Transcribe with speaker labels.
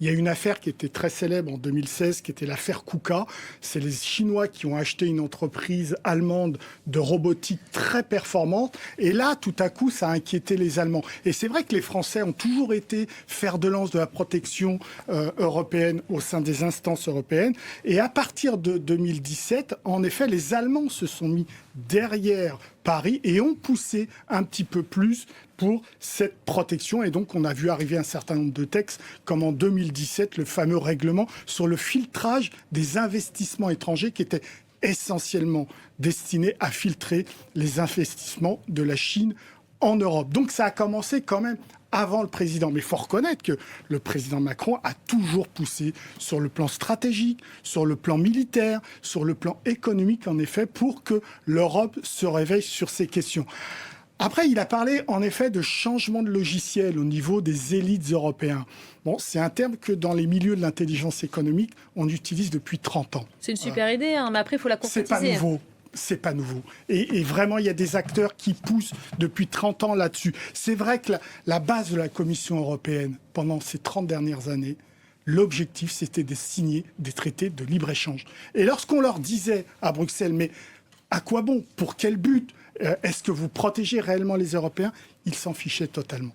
Speaker 1: Il y a une affaire qui était très célèbre en 2016, qui était l'affaire KUKA. C'est les Chinois qui ont acheté une entreprise allemande de robotique très performante. Et là, tout à coup, ça a inquiété les Allemands. Et c'est vrai que les Français ont toujours été fer de lance de la protection européenne au sein des instances européennes. Et à partir de 2017, en effet, les Allemands se sont mis derrière Paris et ont poussé un petit peu plus pour cette protection. Et donc, on a vu arriver un certain nombre de textes, comme en 2017, le fameux règlement sur le filtrage des investissements étrangers qui était essentiellement destiné à filtrer les investissements de la Chine en Europe. Donc, ça a commencé quand même avant le président. Mais il faut reconnaître que le président Macron a toujours poussé sur le plan stratégique, sur le plan militaire, sur le plan économique, en effet, pour que l'Europe se réveille sur ces questions. Après, il a parlé, en effet, de changement de logiciel au niveau des élites européennes. Bon, c'est un terme que dans les milieux de l'intelligence économique, on utilise depuis 30 ans.
Speaker 2: C'est une super idée, hein, mais après, il faut la concrétiser.
Speaker 1: C'est pas nouveau. C'est pas nouveau. Et vraiment, il y a des acteurs qui poussent depuis 30 ans là-dessus. C'est vrai que la base de la Commission européenne, pendant ces 30 dernières années, l'objectif, c'était de signer des traités de libre-échange. Et lorsqu'on leur disait à Bruxelles, mais à quoi bon? Pour quel but? Est-ce que vous protégez réellement les Européens? Ils s'en fichaient totalement.